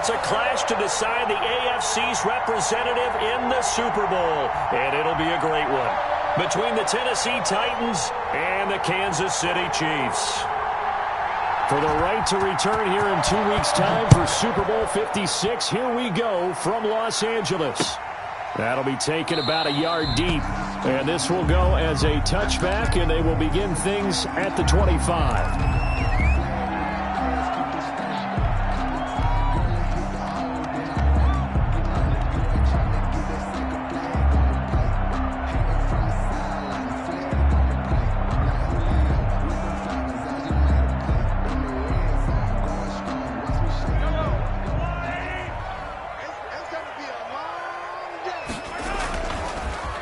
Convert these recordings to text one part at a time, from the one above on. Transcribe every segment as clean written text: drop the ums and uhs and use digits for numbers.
It's a clash to decide the AFC's representative in the Super Bowl, and it'll be a great one between the Tennessee Titans and the Kansas City Chiefs. For the right to return here in 2 weeks' time for Super Bowl 56, here we go from Los Angeles. That'll be taken about a yard deep, and this will go as a touchback, and they will begin things at the 25.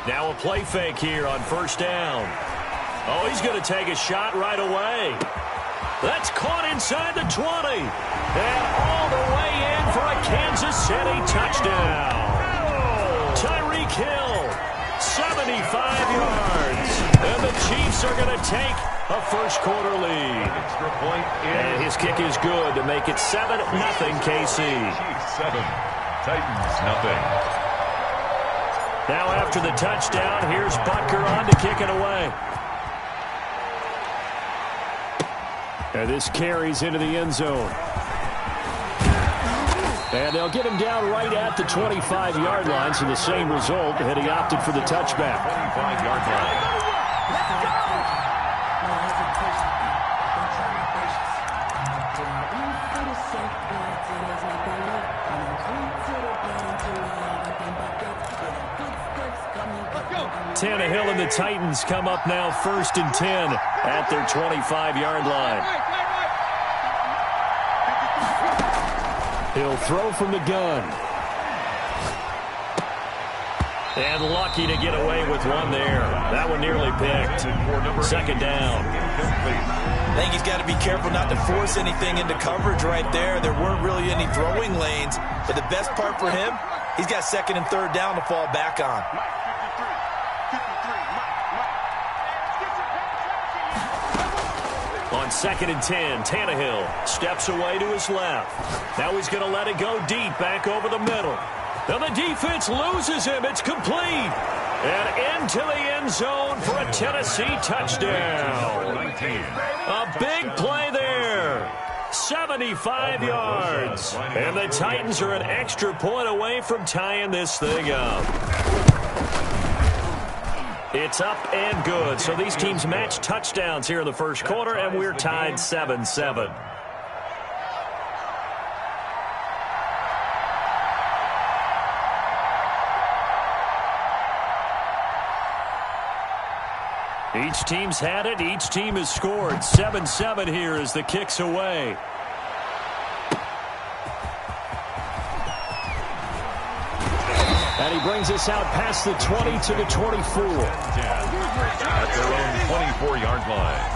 Now a play fake here on first down. Oh, he's going to take a shot right away. That's caught inside the 20. And all the way in for a Kansas City touchdown. Tyreek Hill, 75 yards. And the Chiefs are going to take a first-quarter lead. Extra point and his kick is good to make it 7-0 KC. Chiefs 7, Titans nothing. Now after the touchdown, here's Butker on to kick it away. And this carries into the end zone. And they'll get him down right at the 25-yard line, so the same result, had he opted for the touchback. 25-yard line. Tannehill and the Titans come up now 1st and 10 at their 25-yard line. He'll throw from the gun. And lucky to get away with one there. That one nearly picked. Second down. I think he's got to be careful not to force anything into coverage right there. There weren't really any throwing lanes. But the best part for him, he's got 2nd and 3rd down to fall back on. On 2nd and 10, Tannehill steps away to his left. Now he's going to let it go deep back over the middle. Now the defense loses him. It's complete. And into the end zone for a Tennessee touchdown. A big play there. 75 yards. And the Titans are an extra point away from tying this thing up. It's up and good. So these teams match touchdowns here in the first quarter, and we're tied 7-7. Each team's had it. Each team has scored. 7-7 here as the kick's away. And he brings us out past the 20 to the 24. At their own 24-yard line.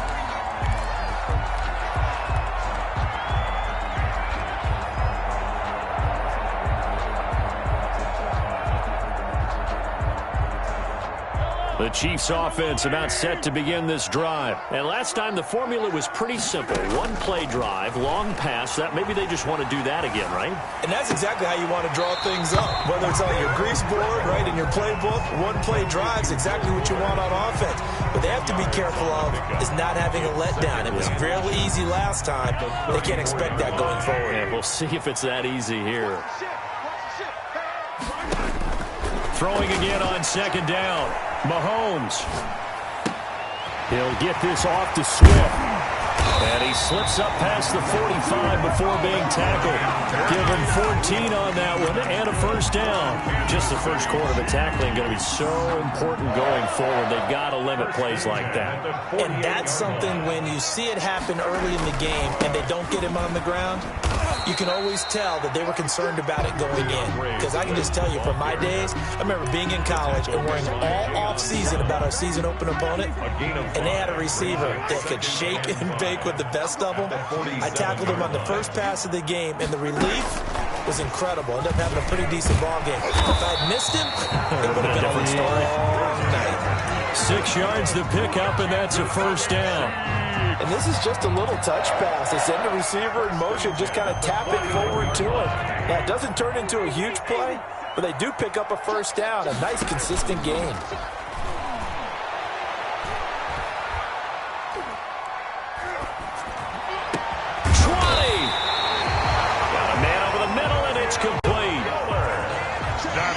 The Chiefs offense about set to begin this drive. And last time the formula was pretty simple. One play drive, long pass. That maybe they just want to do that again, right? And that's exactly how you want to draw things up. Whether it's on your grease board, right, in your playbook, one play drive is exactly what you want on offense. What they have to be careful of is not having a letdown. It was real easy last time. They can't expect that going forward. Yeah, we'll see if it's that easy here. Throwing again on 2nd down. Mahomes. He'll get this off to Swift. And he slips up past the 45 before being tackled. Given 14 on that one and a first down. Just the first quarter, the tackling going to be so important going forward. They've got to limit plays like that. And that's something when you see it happen early in the game and they don't get him on the ground, you can always tell that they were concerned about it going in. Because I can just tell you from my days, I remember being in college and worrying all off-season about our season open opponent, and they had a receiver that could shake and bake with the best of them. I tackled him on the first pass of the game, and the relief was incredible. Ended up having a pretty decent ball game. If I had missed him, it would have been a different story. 6 yards to pick up, and that's a first down. And this is just a little touch pass. They send the receiver in motion, just kind of tap it forward to him. Yeah, it doesn't turn into a huge play, but they do pick up a first down. A nice, consistent game.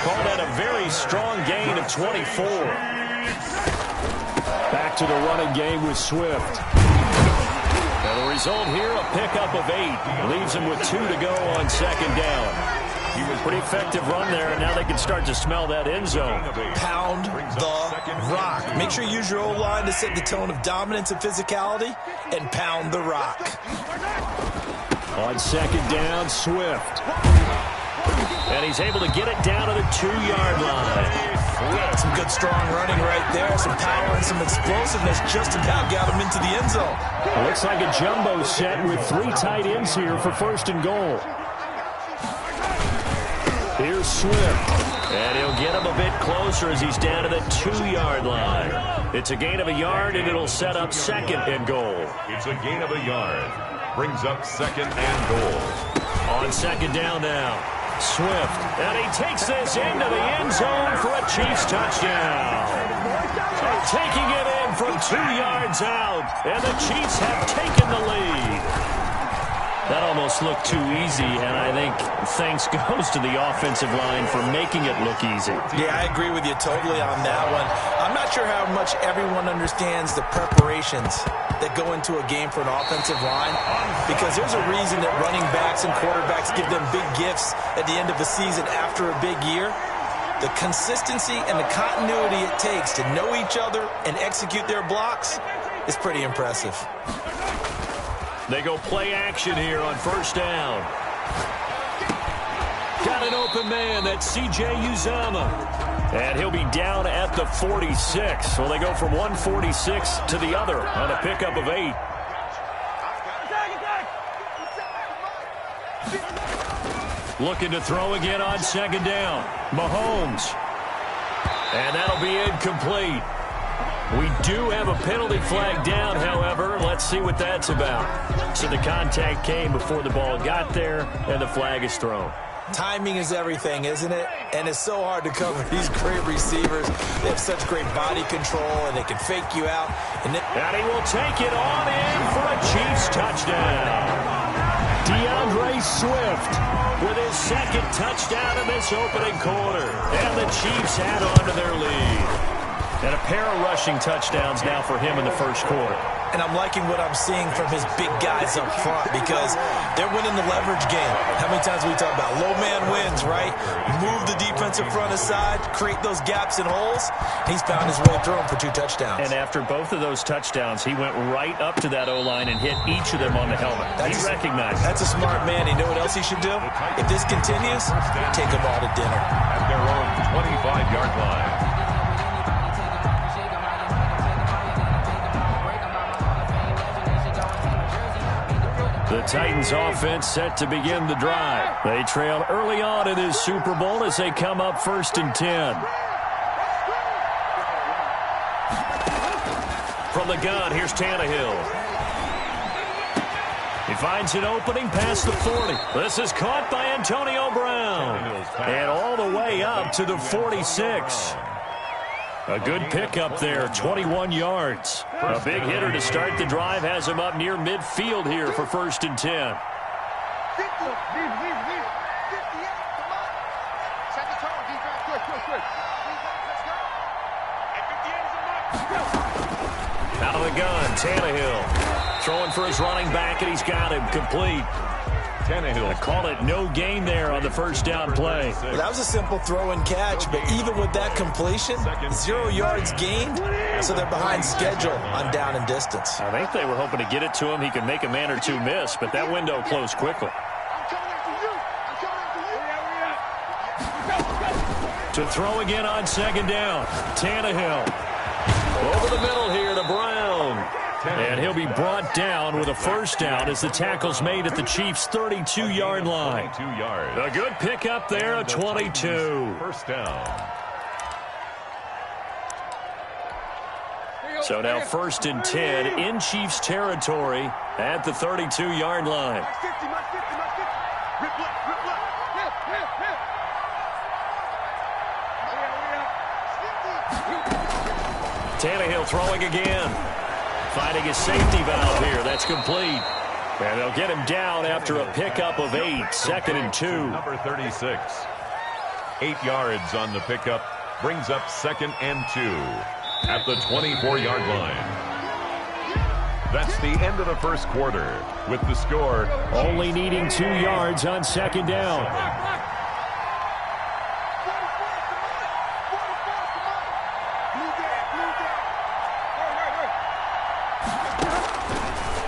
Called at a very strong gain of 24. Back to the running game with Swift. Now the result here, a pickup of 8. Leaves him with 2 to go on second down. He was pretty effective run there, and now they can start to smell that end zone. Pound the rock. Make sure you use your O-line to set the tone of dominance and physicality, and pound the rock. On second down, Swift. And he's able to get it down to the 2-yard line. Some good, strong running right there. Some power and some explosiveness just about got him into the end zone. Looks like a jumbo set with 3 tight ends here for first and goal. Here's Swift. And he'll get him a bit closer as he's down to the 2-yard line. It's a gain of a yard, and it'll set up second and goal. It's a gain of a yard. Brings up second and goal. On second down now. Swift, and he takes this into the end zone for a Chiefs touchdown. Taking it in from 2 yards out, and the Chiefs have taken the lead. That almost looked too easy, and I think thanks goes to the offensive line for making it look easy. Yeah, I agree with you totally on that one. I'm not sure how much everyone understands the preparations that go into a game for an offensive line, because there's a reason that running backs and quarterbacks give them big gifts at the end of the season after a big year. The consistency and the continuity it takes to know each other and execute their blocks is pretty impressive. They go play action here on first down. Got an open man. That's C.J. Uzomah. And he'll be down at the 46. So they go from 146 to the other on a pickup of 8. Looking to throw again on second down. Mahomes. And that'll be incomplete. We do have a penalty flag down, however. Let's see what that's about. So the contact came before the ball got there, and the flag is thrown. Timing is everything, isn't it? And it's so hard to cover these great receivers. They have such great body control, and they can fake you out. And he will take it on in for a Chiefs touchdown. DeAndre Swift with his second touchdown in this opening quarter. And the Chiefs add on to their lead. And a pair of rushing touchdowns now for him in the first quarter. And I'm liking what I'm seeing from his big guys up front, because they're winning the leverage game. How many times we talk about low man wins, right? Move the defensive front aside, create those gaps and holes. He's found his way through them for 2 touchdowns. And after both of those touchdowns, he went right up to that O-line and hit each of them on the helmet. He recognized it. That's a smart man. You know what else he should do? If this continues, take them all to dinner. At their own 25-yard line. The Titans offense set to begin the drive. They trail early on in this Super Bowl as they come up first and 10. From the gun, here's Tannehill. He finds an opening past the 40. This is caught by Antonio Brown. And all the way up to the 46. A good pickup there, 21 yards. A big hitter to start the drive has him up near midfield here for first and 10. Out of the gun, Tannehill. Throwing for his running back, and he's got him complete. Tannehill call it no gain there on the first down play. Well, that was a simple throw and catch, but even with that completion, 0 yards gained, so they're behind schedule on down and distance. I think they were hoping to get it to him. He could make a man or two miss, but that window closed quickly. To throw again on second down, Tannehill. Over the middle here to Brown. And he'll be brought down with a first down as the tackle's made at the Chiefs' 32-yard line. 22 yards. A good pickup there at 22. First down. So now first and 10 in Chiefs territory at the 32-yard line. Tannehill throwing again. Finding his safety valve here. That's complete. And they'll get him down after a pickup of 8. 2nd and 2. Number 36. 8 yards on the pickup. Brings up 2nd and 2 at the 24-yard line. That's the end of the first quarter with the score. Only needing 2 yards on 2nd down.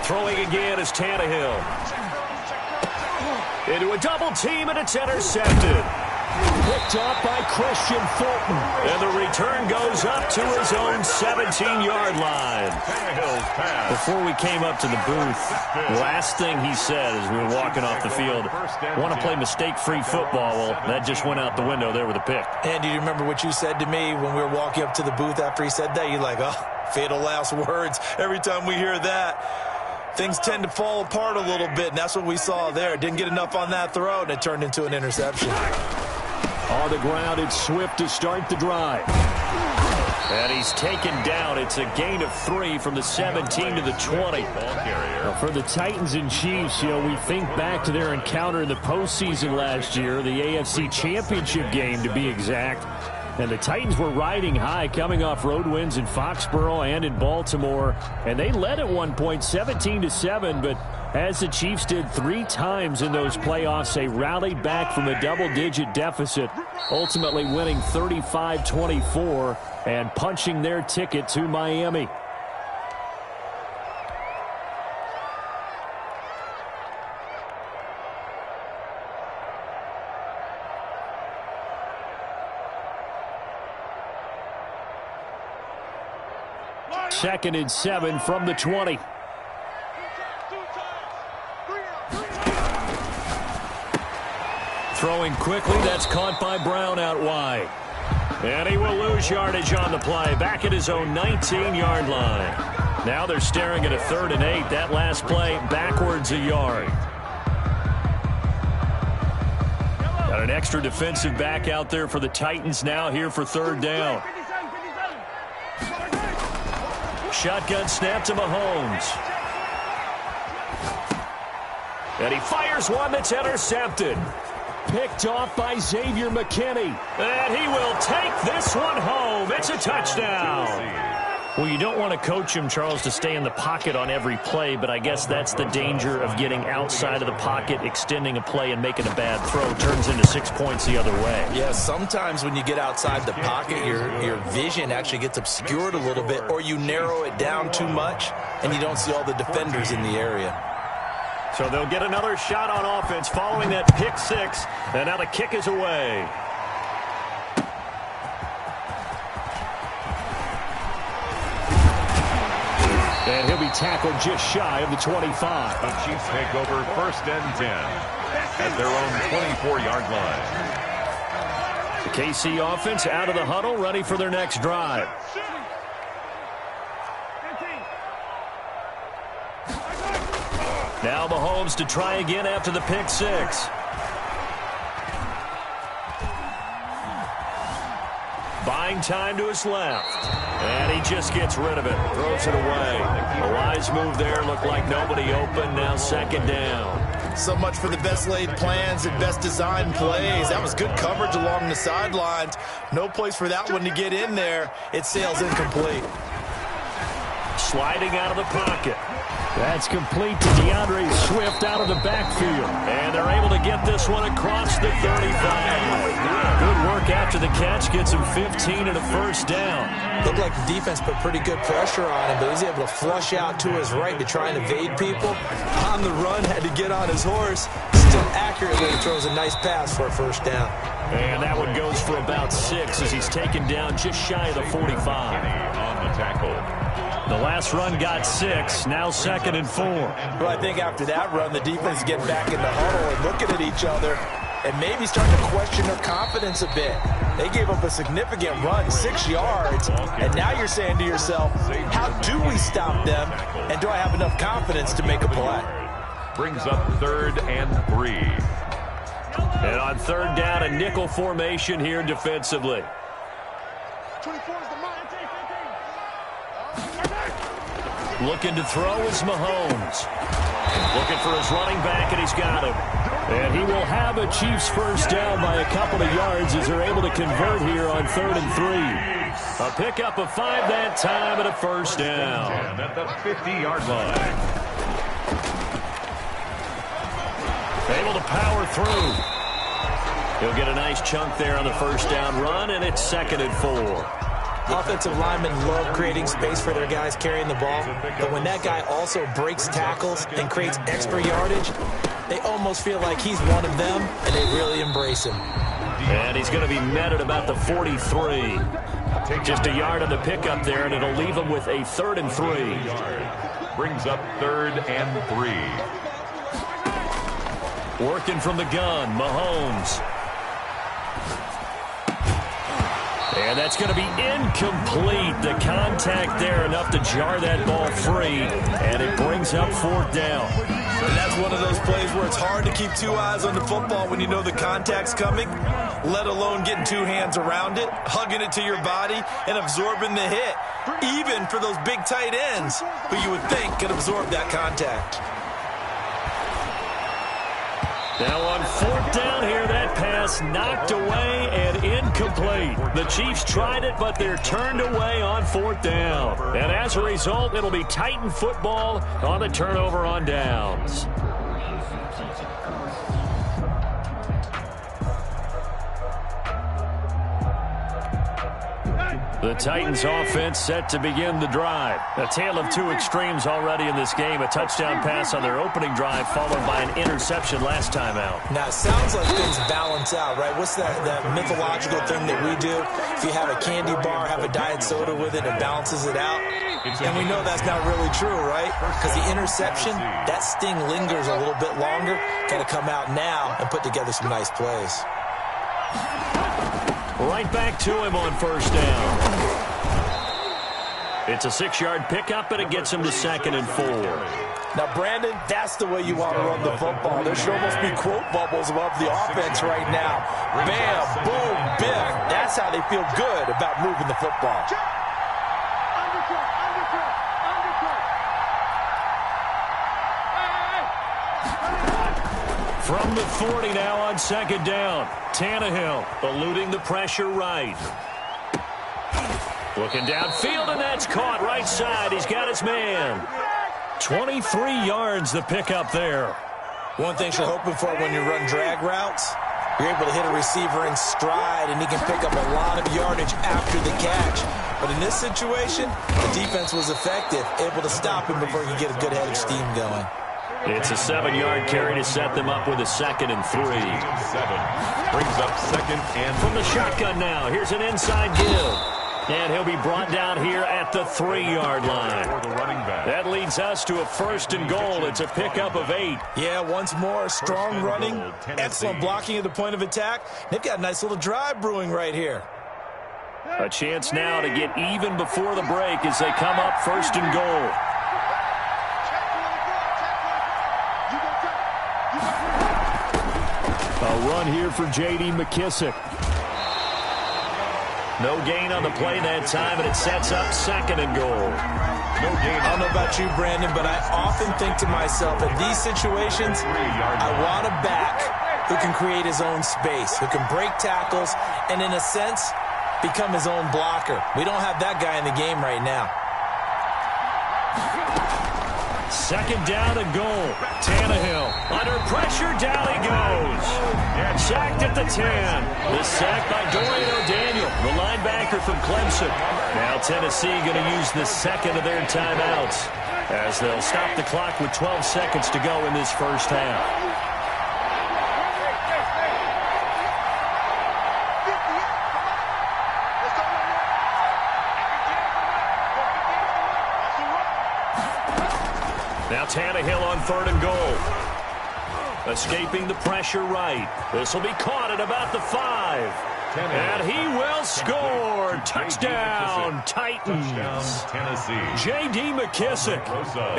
Throwing again is Tannehill. Into a double team, and it's intercepted. Picked off by Christian Fulton. And the return goes up to his own 17-yard line. Before we came up to the booth, last thing he said as we were walking off the field, want to play mistake-free football. Well, that just went out the window there with a pick. And do you remember what you said to me when we were walking up to the booth after he said that? You're like, oh, fatal last words. Every time we hear that, things tend to fall apart a little bit, and that's what we saw there. Didn't get enough on that throw, and it turned into an interception. On the ground, it's Swift to start the drive. And he's taken down. It's a gain of 3 from the 17 to the 20. Well, for the Titans and Chiefs, we think back to their encounter in the postseason last year, the AFC Championship game to be exact. And the Titans were riding high, coming off road wins in Foxborough and in Baltimore. And they led at one point 17-7, but as the Chiefs did 3 times in those playoffs, they rallied back from a double-digit deficit, ultimately winning 35-24 and punching their ticket to Miami. Second and 7 from the 20. Throwing quickly, that's caught by Brown out wide. And he will lose yardage on the play, back at his own 19-yard line. Now they're staring at a 3rd and 8. That last play, backwards a yard. Got an extra defensive back out there for the Titans now here for 3rd down. Shotgun snap to Mahomes. And he fires one that's intercepted. Picked off by Xavier McKinney. And he will take this one home. It's a touchdown. Well, you don't want to coach him, Charles, to stay in the pocket on every play, but I guess that's the danger of getting outside of the pocket, extending a play, and making a bad throw. Turns into 6 points the other way. Yeah, sometimes when you get outside the pocket, your vision actually gets obscured a little bit, or you narrow it down too much, and you don't see all the defenders in the area. So they'll get another shot on offense following that pick 6, and now the kick is away. And he'll be tackled just shy of the 25. The Chiefs take over 1st and 10 at their own 24-yard line. The KC offense out of the huddle, ready for their next drive. Now Mahomes to try again after the pick 6. Buying time to his left. And he just gets rid of it. Throws it away. A wise move there. Looked like nobody open. Now 2nd down. So much for the best laid plans and best designed plays. That was good coverage along the sidelines. No place for that one to get in there. It sails incomplete. Sliding out of the pocket. That's complete to DeAndre Swift out of the backfield. And they're able to get this one across the 35. Good work after the catch. Gets him 15 and a 1st down. Looked like the defense put pretty good pressure on him, but he's able to flush out to his right to try and evade people. On the run, had to get on his horse. Still accurately throws a nice pass for a 1st down. And that one goes for about 6 as he's taken down just shy of the 45. On the tackle. The last run got 6, now 2nd and 4. Well, I think after that run, the defense is getting back in the huddle and looking at each other and maybe starting to question their confidence a bit. They gave up a significant run, 6 yards, and now you're saying to yourself, how do we stop them, and do I have enough confidence to make a play? Brings up 3rd and 3. And on third down, a nickel formation here defensively. 24 is the mark. Looking to throw is Mahomes. Looking for his running back, and he's got him. And he will have a Chiefs first down by a couple of yards as they're able to convert here on 3rd and 3. A pickup of 5 that time and a first down. At the 50-yard line. Able to power through. He'll get a nice chunk there on the first down run, and it's 2nd and 4. Offensive linemen love creating space for their guys carrying the ball, but when that guy also breaks tackles and creates extra yardage, they almost feel like he's one of them, and they really embrace him. And he's going to be met at about the 43. Just a yard on the pickup there, and it'll leave him with a 3rd and 3. Brings up 3rd and 3. Working from the gun, Mahomes. And that's going to be incomplete. The contact there enough to jar that ball free, and it brings up 4th down. And that's one of those plays where it's hard to keep 2 eyes on the football when you know the contact's coming, let alone getting 2 hands around it, hugging it to your body, and absorbing the hit, even for those big tight ends who you would think could absorb that contact. Now on 4th down here, that pass knocked away and incomplete. The Chiefs tried it, but they're turned away on 4th down. And as a result, it'll be Titan football on the turnover on downs. The Titans offense set to begin the drive. A tale of 2 extremes already in this game. A touchdown pass on their opening drive followed by an interception last time out. Now, it sounds like things balance out, right? What's that mythological thing that we do? If you have a candy bar, have a diet soda with it, it balances it out. And we know that's not really true, right? Because the interception, that sting lingers a little bit longer. Got to come out now and put together some nice plays. Right back to him on first down. It's a 6-yard pickup, and it gets him to 2nd and 4. Now, Brandon, that's the way you want to run the football. There should almost be quote bubbles above the offense right now. Bam, boom, biff. That's how they feel good about moving the football. From the 40 now on 2nd down. Tannehill eluding the pressure right. Looking downfield, and that's caught right side. He's got his man. 23 yards the pickup there. One thing you're hoping for when you run drag routes, you're able to hit a receiver in stride, and he can pick up a lot of yardage after the catch. But in this situation, the defense was effective, able to stop him before he could get a good head of steam going. It's a 7-yard carry to set them up with a 2nd and 3. 7 brings up 2nd and from the shotgun now. Here's an inside give. And he'll be brought down here at the 3-yard line. That leads us to a 1st and goal. It's a pickup of 8. Yeah, once more, strong running, excellent blocking at the point of attack. They've got a nice little drive brewing right here. A chance now to get even before the break as they come up 1st and goal. A run here for J.D. McKissick. No gain on the play that time, and it sets up 2nd and goal. No gain. I don't know about you, Brandon, but I often think to myself, in these situations, I want a back who can create his own space, who can break tackles, and in a sense, become his own blocker. We don't have that guy in the game right now. 2nd down and goal. Tannehill under pressure, down he goes. Sacked at the 10. The sack by Dorian O'Daniel, the linebacker from Clemson. Now Tennessee going to use the 2nd of their timeouts as they'll stop the clock with 12 seconds to go in this first half. Now Tannehill on 3rd and goal. Escaping the pressure right. This will be caught at about the 5. And he will score. Touchdown, Titans. J.D. McKissick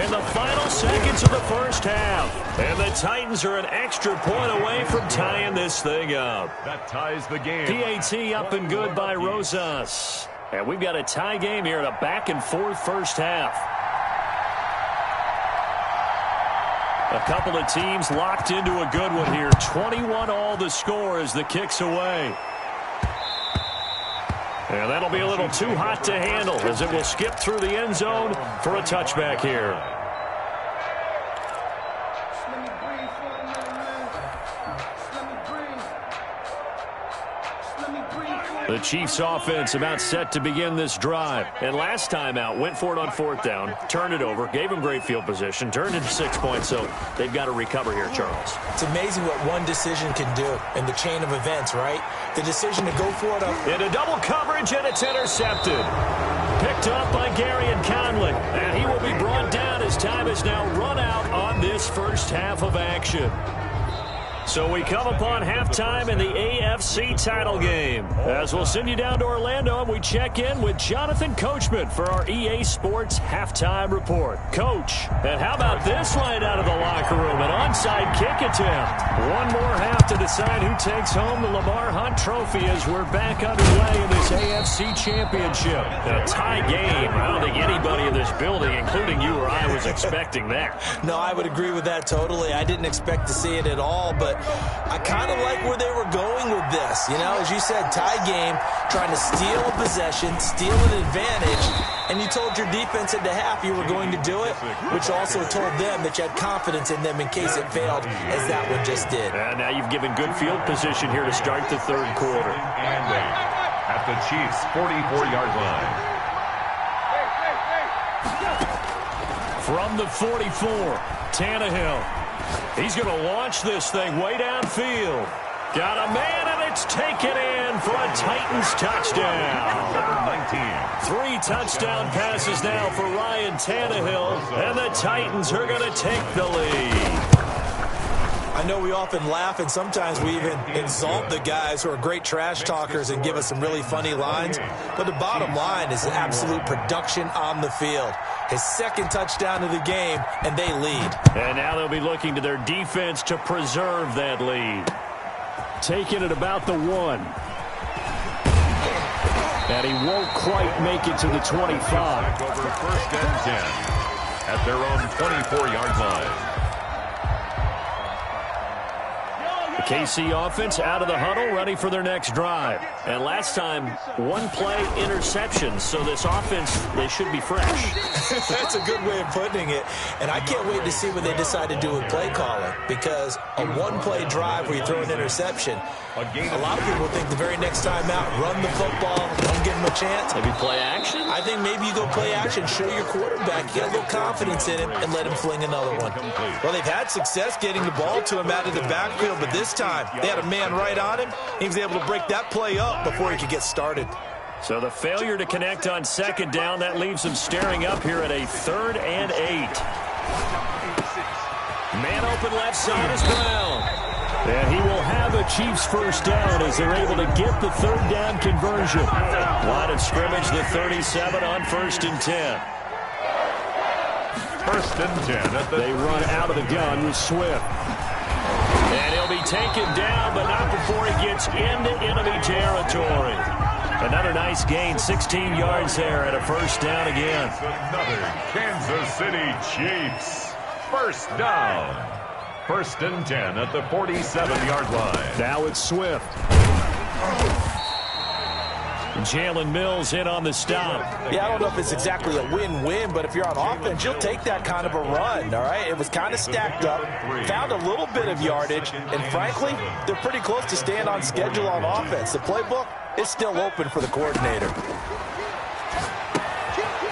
in the final seconds of the first half. And the Titans are an extra point away from tying this thing up. That ties the game. PAT up and good by Rosas. And we've got a tie game here in a back-and-forth first half. A couple of teams locked into a good one here. 21-all the score as the kick's away. And that'll be a little too hot to handle as it will skip through the end zone for a touchback here. The Chiefs offense about set to begin this drive. And last time out, went for it on fourth down, turned it over, gave them great field position, turned into 6 points, so they've got to recover here, Charles. It's amazing what one decision can do in the chain of events, right? The decision to go for it into double coverage, and it's intercepted. Picked up by Gary and Conley. And he will be brought down as time is now run out on this first half of action. So we come upon halftime in the AFC title game. As we'll send you down to Orlando, and we check in with Jonathan Coachman for our EA Sports Halftime Report. Coach, and how about this line out of the locker room? An onside kick attempt. One more half to decide who takes home the Lamar Hunt Trophy as we're back underway in this AFC Championship. A tie game. I don't think anybody in this building, including you or I, was expecting that. No, I would agree with that totally. I didn't expect to see it at all, but I kind of like where they were going with this. You know, as you said, tie game, trying to steal a possession, steal an advantage, and you told your defense at the half you were going to do it, which also told them that you had confidence in them in case it failed, as that one just did. And now you've given good field position here to start the third quarter. And at the Chiefs' 44-yard line. From the 44, Tannehill. He's going to launch this thing way downfield. Got a man, and it's taken in for a Titans touchdown. Number 19. 3 touchdown passes now for Ryan Tannehill, and the Titans are going to take the lead. I know we often laugh, and sometimes we even insult the guys who are great trash talkers and give us some really funny lines. But the bottom line is absolute production on the field. His second touchdown of the game, and they lead. And now they'll be looking to their defense to preserve that lead. Taking it about the 1. And he won't quite make it to the 25. Over first and 10 at their own 24-yard line. The KC offense out of the huddle, ready for their next drive. And last time, 1-play interception, so this offense, they should be fresh. That's a good way of putting it. And I can't wait to see what they decide to do with play calling, because a 1-play drive where you throw an interception, a lot of people think the very next time out, run the football, don't give them a chance. Maybe play action? I think maybe you go play action, show your quarterback, get a little confidence in him, and let him fling another one. Well, they've had success getting the ball to him out of the backfield, but this time they had a man right on him. He was able to break that play up before he could get started. So the failure to connect on second down, that leaves him staring up here at a 3rd and 8. Man open left side is Brown. And he will have a Chiefs first down as they're able to get the 3rd down conversion. Line of scrimmage, the 37 on 1st and 10. 1st and 10. They run out of the gun with Swift. And he'll be taken down, but not before he gets into enemy territory. Another nice gain, 16 yards there, and a first down again. Another Kansas City Chiefs first down. 1st and 10 at the 47-yard line. Now it's Swift. Jalen Mills in on the stop. Yeah, I don't know if it's exactly a win-win, but if you're on offense, you'll take that kind of a run, all right? It was kind of stacked up, found a little bit of yardage, and frankly, they're pretty close to staying on schedule on offense. The playbook is still open for the coordinator.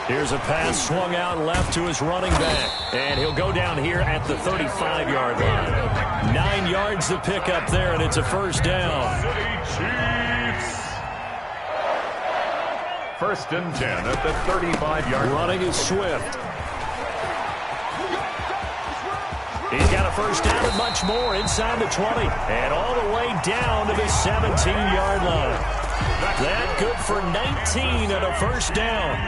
Here's a pass swung out left to his running back, and he'll go down here at the 35-yard line. 9 yards to pick up there, and it's a first down. Chiefs. 1st and 10 at the 35-yard line. Running is Swift. He's got a first down and much more inside the 20. And all the way down to the 17-yard line. That good for 19 and a first down.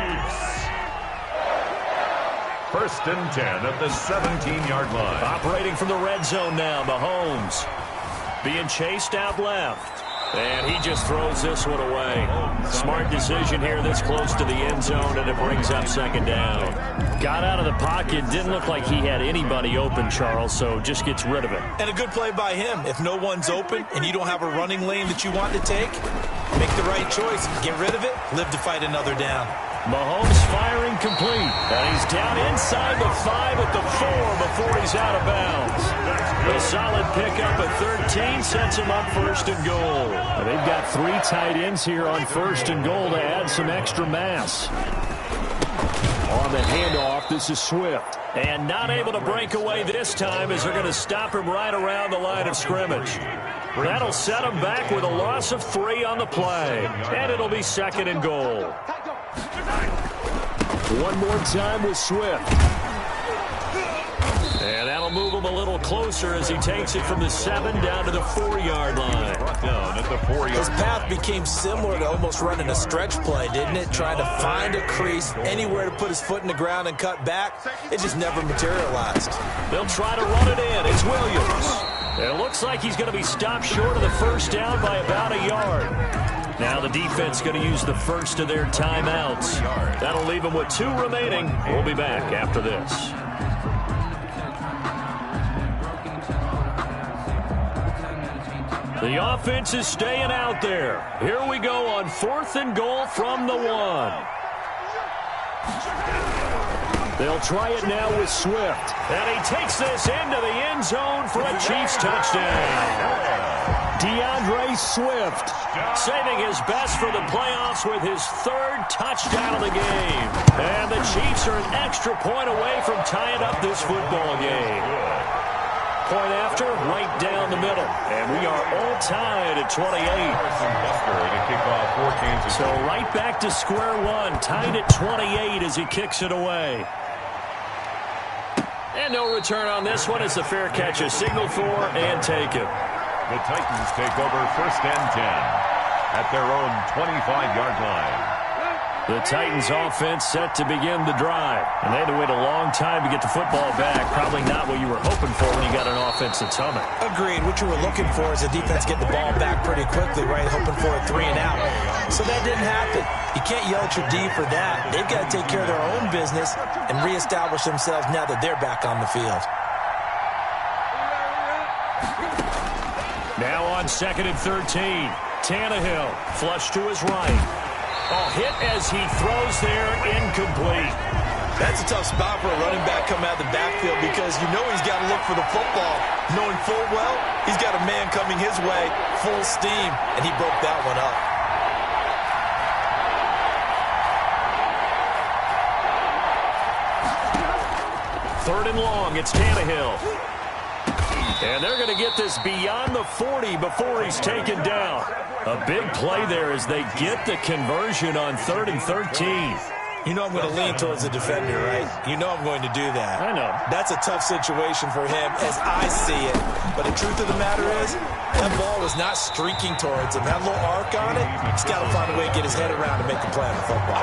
First and 10 at the 17-yard line. Operating from the red zone now, Mahomes. Being chased out left. And he just throws this one away. Smart decision here this close to the end zone, and it brings up second down. Got out of the pocket. Didn't look like he had anybody open, Charles, so just gets rid of it. And a good play by him. If no one's open and you don't have a running lane that you want to take, make the right choice. Get rid of it. Live to fight another down. Mahomes firing complete. And he's down inside the 5 at the 4 before he's out of bounds. A solid pickup at 13 sets him up first and goal. They've got 3 tight ends here on first and goal to add some extra mass. On the handoff, this is Swift. And not able to break away this time as they're going to stop him right around the line of scrimmage. That'll set him back with a loss of 3 on the play. And it'll be second and goal. One more time with Swift. And that'll move him a little closer as he takes it from the 7 down to the 4-yard line. Down at the 4-yard line. His path became similar to almost running a stretch play, didn't it? Trying to find a crease, anywhere to put his foot in the ground and cut back. It just never materialized. They'll try to run it in. It's Williams. And it looks like he's going to be stopped short of the first down by about a yard. Now the defense going to use the first of their timeouts. That'll leave them with 2 remaining. We'll be back after this. The offense is staying out there. Here we go on 4th and goal from the 1. They'll try it now with Swift. And he takes this into the end zone for a Chiefs touchdown. DeAndre Swift saving his best for the playoffs with his 3rd touchdown of the game. And the Chiefs are an extra point away from tying up this football game. Point after, right down the middle. And we are all tied at 28. So right back to square one, tied at 28 as he kicks it away. And no return on this one. It's a fair catch, a signal for, and take it. The Titans take over first and 10 at their own 25-yard line. The Titans offense set to begin the drive. And they had to wait a long time to get the football back. Probably not what you were hoping for when you got an offense that's humming. Agreed. What you were looking for is the defense get the ball back pretty quickly, right? Hoping for a 3 and out. So that didn't happen. You can't yell at your D for that. They've got to take care of their own business and reestablish themselves now that they're back on the field. Now on 2nd and 13. Tannehill flush to his right. Oh, hit as he throws there, incomplete. That's a tough spot for a running back coming out of the backfield because you know he's got to look for the football, knowing full well he's got a man coming his way, full steam, and he broke that one up. Third and long, it's Tannehill. And they're going to get this beyond the 40 before he's taken down. A big play there as they get the conversion on 3rd and 13. You know I'm going to lean towards the defender, right? You know I'm going to do that. I know. That's a tough situation for him as I see it. But the truth of the matter is, that ball was not streaking towards him. That little arc on it, he's got to find a way to get his head around to make the play on the football.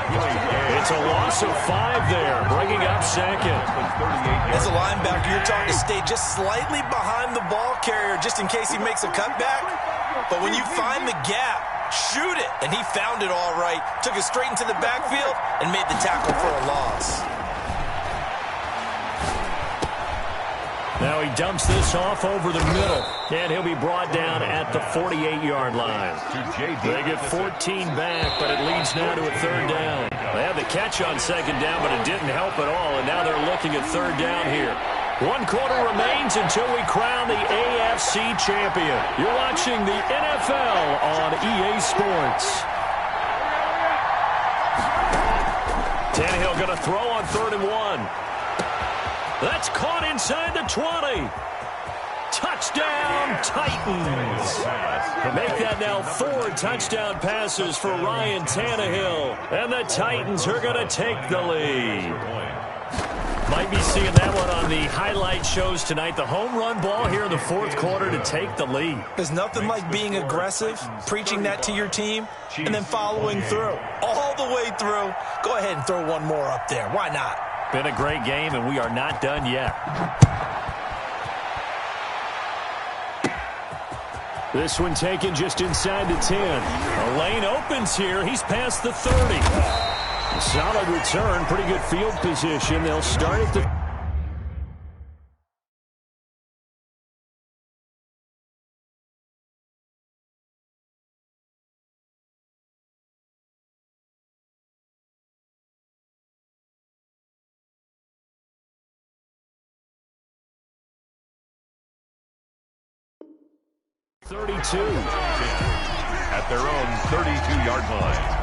It's a loss of 5 there, bringing up second. As a linebacker, you're trying to stay just slightly behind the ball carrier just in case he makes a cutback. But when you find the gap, shoot it. And he found it all right. Took it straight into the backfield and made the tackle for a loss. Now he dumps this off over the middle. And he'll be brought down at the 48-yard line. They get 14 back, but it leads now to a 3rd down. They had the catch on 2nd down, but it didn't help at all. And now they're looking at 3rd down here. 1 quarter remains until we crown the AFC champion. You're watching the NFL on EA Sports. Tannehill going to throw on 3rd and 1. That's caught inside the 20. Touchdown, Titans. Make that now 4 touchdown passes for Ryan Tannehill. And the Titans are going to take the lead. Might be seeing that one on the highlight shows tonight. The home run ball here in the fourth quarter to take the lead. There's nothing like being aggressive, preaching that to your team, and then following through. All the way through. Go ahead and throw one more up there. Why not? Been a great game, and we are not done yet. This one taken just inside the 10. A lane opens here. He's past the 30. Solid return, pretty good field position. They'll start at the... At their own 32-yard line.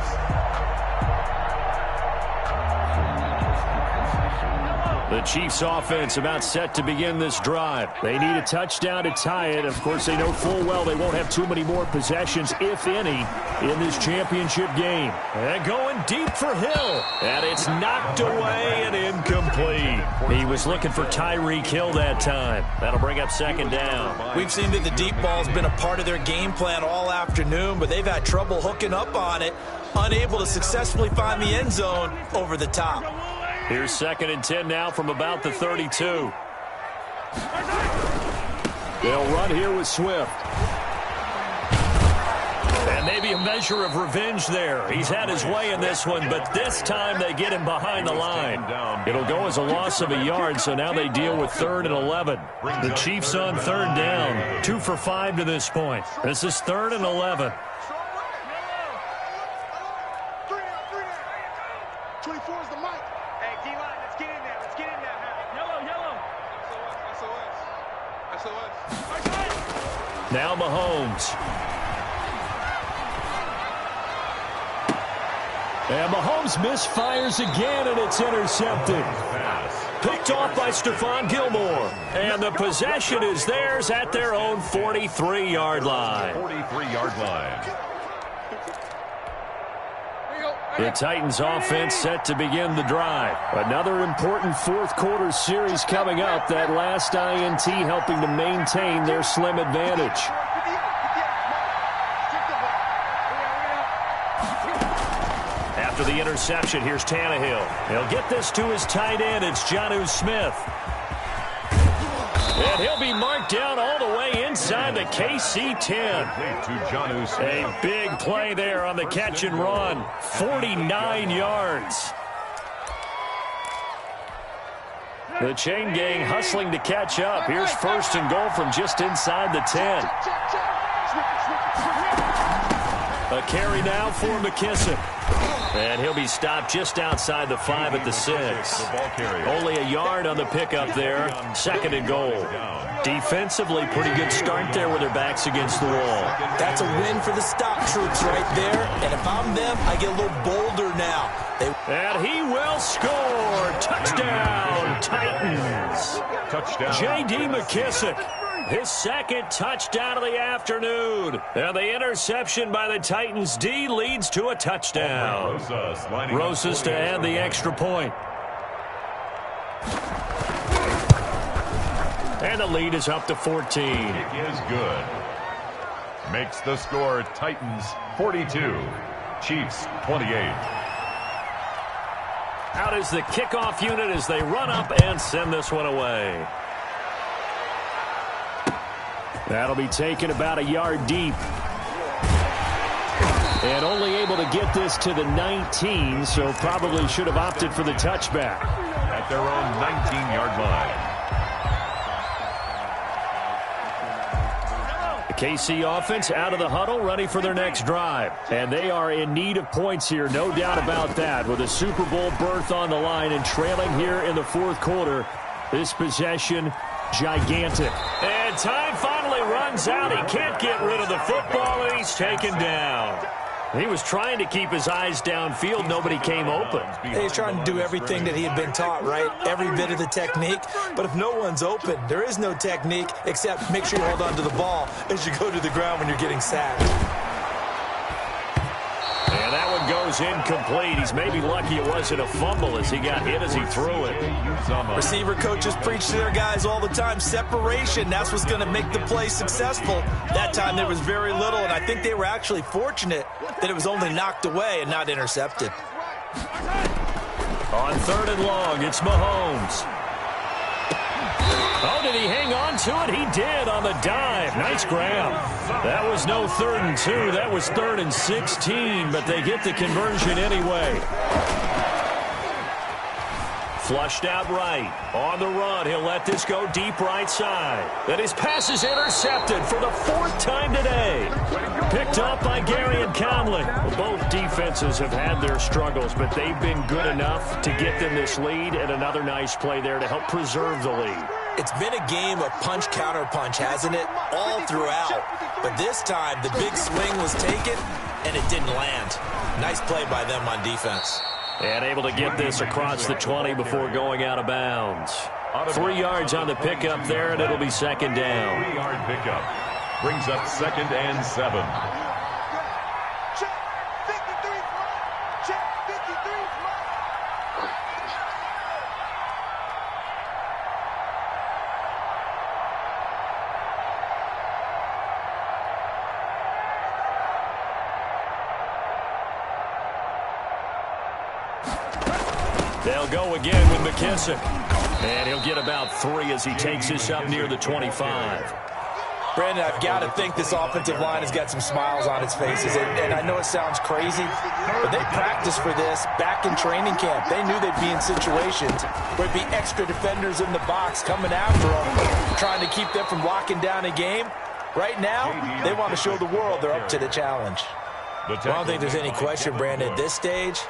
The Chiefs offense about set to begin this drive. They need a touchdown to tie it. Of course, they know full well they won't have too many more possessions, if any, in this championship game. And going deep for Hill. And it's knocked away and incomplete. He was looking for Tyreek Hill that time. That'll bring up second down. We've seen that the deep ball's been a part of their game plan all afternoon, but they've had trouble hooking up on it, unable to successfully find the end zone over the top. Here's second and 10 now from about the 32. They'll run here with Swift. And maybe a measure of revenge there. He's had his way in this one, but this time they get him behind the line. It'll go as a loss of a yard, so now they deal with 3rd and 11. The Chiefs on 3rd down, 2 for 5 to this point. This is 3rd and 11. 24 is the mic. Hey, D-line, let's get in there. Let's get in there. Yellow. SOS. Now Mahomes. And Mahomes misfires again, and it's intercepted. Picked off by Stephon Gilmore. And the possession is theirs at their own 43-yard line. 43-yard line. The Titans offense set to begin the drive. Another important fourth quarter series coming up. That last INT helping to maintain their slim advantage. After the interception, here's Tannehill. He'll get this to his tight end. It's Jsmooth949's. And he'll be marked down all the way inside the KC 10. A big play there on the catch and run. 49 yards. The chain gang hustling to catch up. Here's 1st and goal from just inside the 10. A carry now for McKissick. And he'll be stopped just outside the 5 at the 6. Only a yard on the pickup there. 2nd and goal. Defensively, pretty good start there with their backs against the wall. That's a win for the stock troops right there. And if I'm them, I get a little bolder now. And he will score. Touchdown, Titans. Touchdown. J.D. McKissick. His 2nd touchdown of the afternoon. And the interception by the Titans D leads to a touchdown. Rosas to add the extra point. And the lead is up to 14. It is good. Makes the score Titans 42, Chiefs 28. Out is the kickoff unit as they run up and send this one away. That'll be taken about a yard deep. And only able to get this to the 19, so probably should have opted for the touchback. At their own 19-yard line. The KC offense out of the huddle, ready for their next drive. And they are in need of points here, no doubt about that, with a Super Bowl berth on the line and trailing here in the fourth quarter. This possession, gigantic. And time finally runs out. He can't get rid of the football, and he's taken down. He was trying to keep his eyes downfield. Nobody came open. He's trying to do everything that he had been taught, right? Every bit of the technique. But if no one's open, there is no technique except make sure you hold on to the ball as you go to the ground when you're getting sacked. And that one goes is incomplete. He's maybe lucky it wasn't a fumble as he got hit as he threw it. Receiver coaches preach to their guys all the time. Separation, that's what's going to make the play successful. That time there was very little, and I think they were actually fortunate that it was only knocked away and not intercepted. On 3rd and long, it's Mahomes. Oh, did he hang on to it? He did on the dive. Nice grab. That was no 3rd and 2. That was 3rd and 16, but they get the conversion anyway. Flushed out right. On the run, he'll let this go deep right side. And his pass is intercepted for the 4th time today. Picked up by Gary and Conley. Both defenses have had their struggles, but they've been good enough to get them this lead, and another nice play there to help preserve the lead. It's been a game of punch-counter-punch, hasn't it? All throughout. But this time, the big swing was taken, and it didn't land. Nice play by them on defense. And able to get this across the 20 before going out of bounds. 3 yards on the pickup there, and it'll be 2nd down. 3-yard pickup brings up 2nd and 7. Check 53. Check 53. They'll go again with McKissick. And he'll get about 3 as he takes this up near the 25. Brandon, I've got to think this offensive line has got some smiles on its faces. And I know it sounds crazy, but they practiced for this back in training camp. They knew they'd be in situations where it'd be extra defenders in the box coming after them, trying to keep them from locking down a game. Right now, they want to show the world they're up to the challenge. Well, I don't think there's any question, Brandon, at this stage.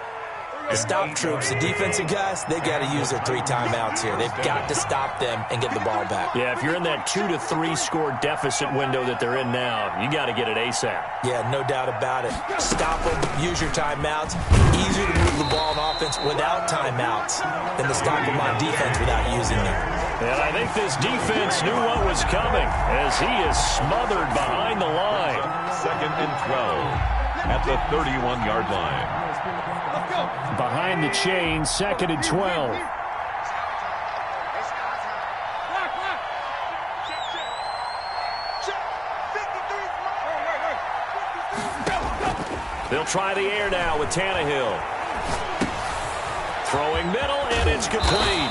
The stop troops, the defensive guys, they got to use their 3 timeouts here. They've got to stop them and get the ball back. Yeah, if you're in that 2 to 3 score deficit window that they're in now, you got to get it ASAP. Yeah, no doubt about it. Stop them, use your timeouts. Easier to move the ball on offense without timeouts than to stop them on defense without using them. And I think this defense knew what was coming as he is smothered behind the line. 2nd and 12 at the 31-yard line. Behind the chain, 2nd and 12. They'll try the air now with Tannehill. Throwing middle, and it's complete.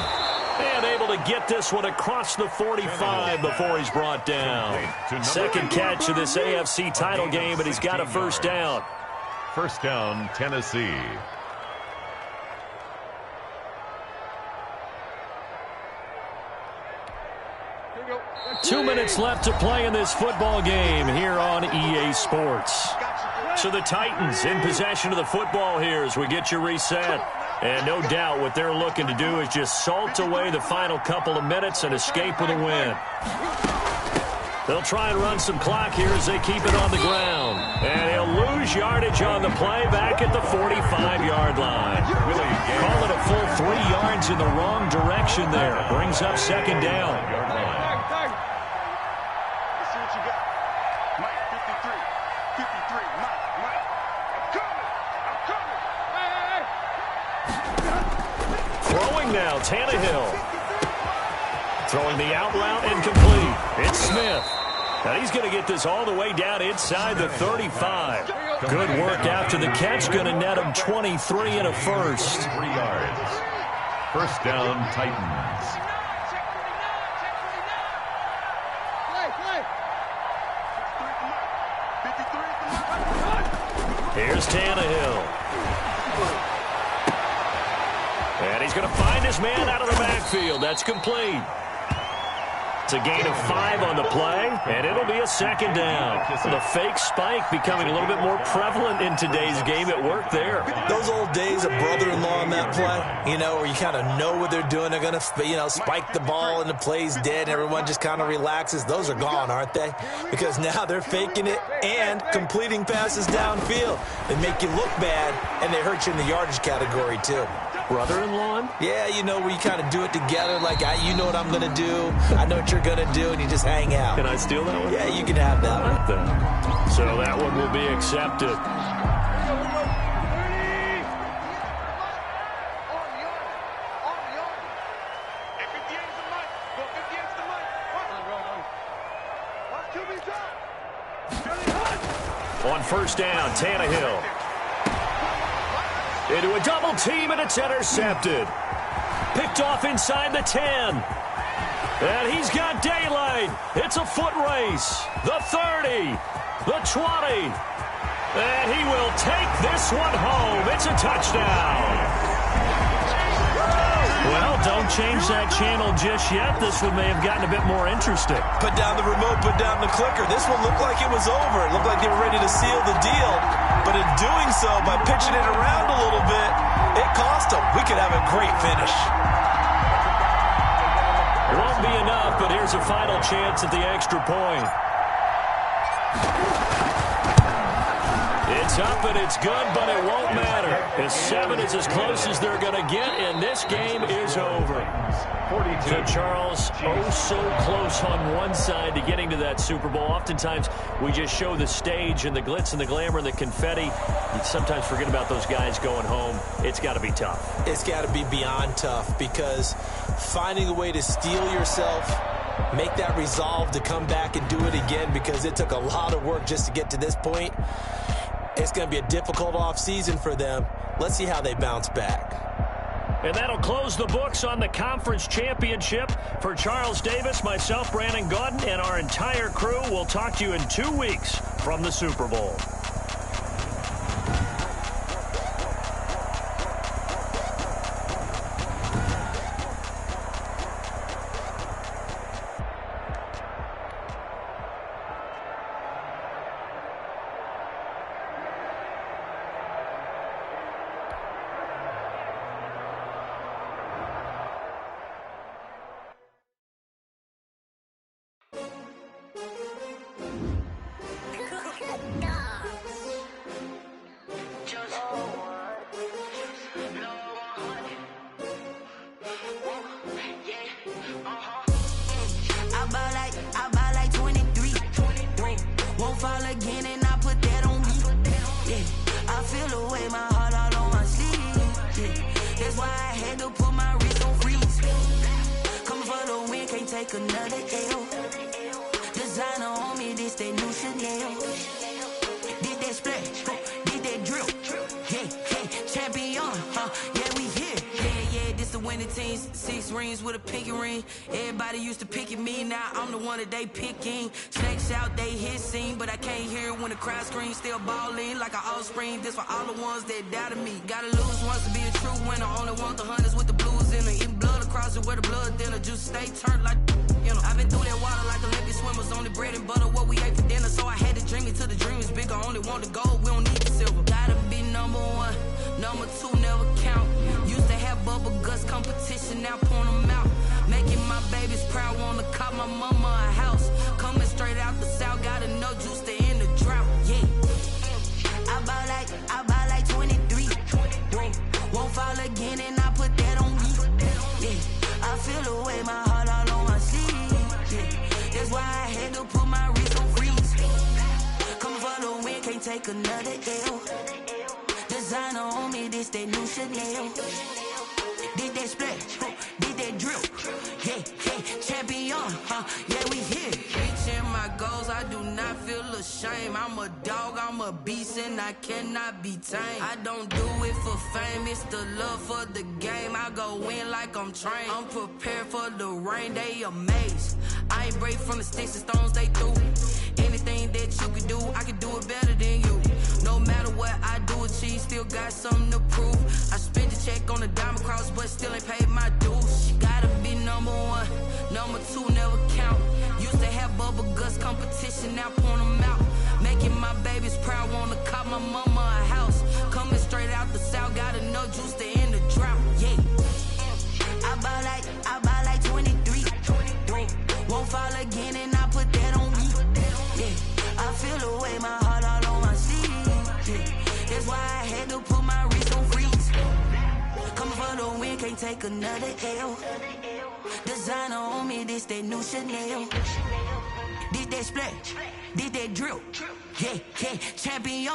And able to get this one across the 45 before he's brought down. 2nd catch of this AFC title game, and he's got a 1st down. 1st down, Tennessee. 2 minutes left to play in this football game here on EA Sports. So the Titans in possession of the football here as we get you reset. And no doubt what they're looking to do is just salt away the final couple of minutes and escape with a win. They'll try and run some clock here as they keep it on the ground. And he'll lose yardage on the play back at the 45-yard line. Call it a full 3 yards in the wrong direction there. Brings up 2nd down. Throwing now, Tannehill. Throwing the out route incomplete. It's Smith. Now he's going to get this all the way down inside the 35. Good work after the catch. Going to net him 23 and a 1st. 3 yards. 1st down, Titans. Here's Tannehill. And he's going to find his man out of the backfield. That's complete. It's a gain of 5 on the play, and it'll be a 2nd down. The fake spike becoming a little bit more prevalent in today's game. It worked there. Those old days of brother-in-law on that play, where you kind of know what they're doing. They're going to, spike the ball and the play's dead and everyone just kind of relaxes. Those are gone, aren't they? Because now they're faking it and completing passes downfield. They make you look bad, and they hurt you in the yardage category, too. Brother-in-law? Yeah, where you kind of do it together. Like, you know what I'm going to do. I know what you're going to do, and you just hang out. Can I steal that one? Yeah, you can have that one. So that one will be accepted. on first down. Tannehill. Into a double team, and it's intercepted. Picked off inside the 10. And he's got daylight. It's a foot race. The 30. The 20. And he will take this one home. It's a touchdown. Well, don't change that channel just yet. This one may have gotten a bit more interesting. Put down the remote, put down the clicker. This one looked like it was over. It looked like they were ready to seal the deal. But in doing so, by pitching it around a little bit, it cost them. We could have a great finish. It won't be enough, but here's a final chance at the extra point. It's up and it's good, but it won't matter. As 7 is as close as they're going to get, and this game is over. So, Charles, oh so close on one side to getting to that Super Bowl. Oftentimes, we just show the stage and the glitz and the glamour and the confetti. You sometimes forget about those guys going home. It's got to be tough. It's got to be beyond tough, because finding a way to steel yourself, make that resolve to come back and do it again, because it took a lot of work just to get to this point. It's going to be a difficult offseason for them. Let's see how they bounce back. And that'll close the books on the conference championship. For Charles Davis, myself, Brandon Gaudin, and our entire crew, we'll talk to you in 2 weeks from the Super Bowl. They picking snakes out, they hissing, but I can't hear when the crowd screams. Still balling like an offspring. This for all the ones that doubted me. Gotta lose once to be a true winner. Only want the hunters with the blues in it. Eating blood across it where the blood dinner. Juice stay turned like, you know. I've been through that water like Olympic swimmers. Only bread and butter what we ate for dinner. So I had to dream it till the dream is bigger. Only want the gold, we don't need the silver. Gotta be number 1, number 2 never count. Used to have bubble guts competition, now point them out. Making my babies proud, wanna cop my mama a house. Coming straight out the south, gotta know juice to end the drought. Yeah, I buy like 23. Won't fall again, and I put that on me. Yeah, I feel the way, my heart all on my sleeve. Yeah, that's why I had to put my wrist on freeze. Coming for the win, can't take another L. Designer on me, this that new Chanel. Did that splash, did that drill. Yeah, champion, yeah, we here. Reaching my goals, I do not feel ashamed. I'm a dog, I'm a beast, and I cannot be tamed. I don't do it for fame, it's the love for the game. I go in like I'm trained. I'm prepared for the rain, they amazed. I ain't break from the sticks and stones they threw. Anything that you could do, I could do it better than you. No matter what I do, achieve, still got something to prove. I spent the check on the diamond cross, but still ain't paid my dues. Gotta be number 1, number 2 never count. Used to have bubble guts competition, now point them out. Making my babies proud, wanna cop my mama a house. Coming straight out the south, gotta know juice to end the drought. Yeah, I buy like 23. Won't fall again, and I put that on me. Yeah, I feel the way, my heart all on my sleeve. Yeah, that's why I had to put my wrist on freeze. Coming for the win, can't take another L. Designer on me, this that new Chanel. Did that splash, did that drill. Yeah, champion,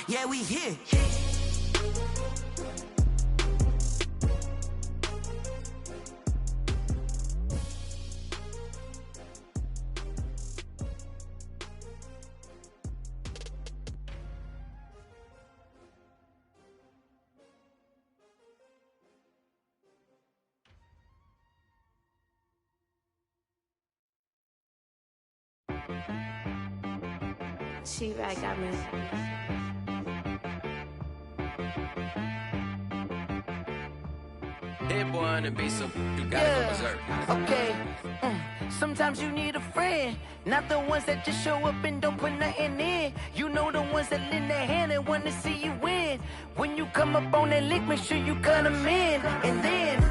yeah, we here. She-Bag got me. Hit one and be some, you gotta go berserk. Okay. Sometimes you need a friend, not the ones that just show up and don't put nothing in. You know the ones that lend their hand and want to see you win. When you come up on that lick, make sure you cut them in. And then,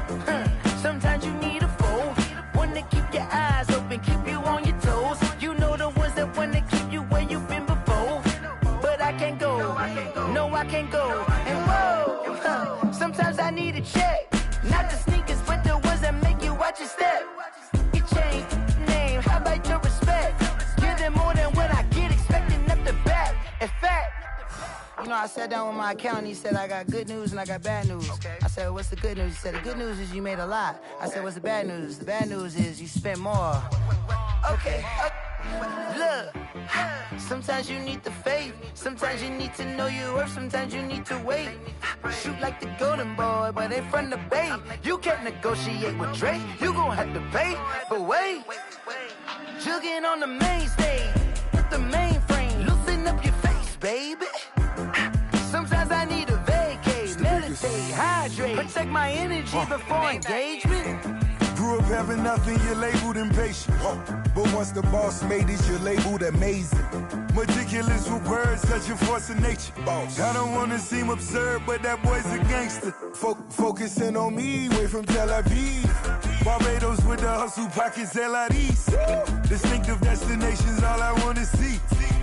sometimes you need a foe, one to keep your eyes open, keep you on your toes. You know the ones that want to keep you where you've been before. But I can't go, no I can't go. And whoa, sometimes I need a check. Not the sneakers, but the ones that make you watch your step. Your chain, name, how about your respect? Give them more than what I get, expecting up the back. In fact, you know, I sat down with my accountant, he said, I got good news and I got bad news. Okay. I said, what's the good news? He said, the good news is you made a lot. I said, what's the bad news? The bad news is you spent more. Okay. Look, sometimes you need the faith, sometimes you need to know your worth, sometimes you need to wait. Shoot like the golden boy, but ain't from the bay. You can't negotiate with Drake, you gon' have to pay. But wait, jugging on the main stage with the mainframe, loosen up your face, baby. Sometimes I need a vacate, meditate, hydrate, protect my energy before engagement. Grew up having nothing, you're labeled impatient. But once the boss made it, you're labeled amazing. Meticulous with words, such a force of nature. I don't wanna seem absurd, but that boy's a gangster. Focusing on me, way from Tel Aviv. Barbados with the hustle pockets, LIDs. Distinctive destinations, all I wanna see.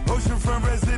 Oceanfront resident.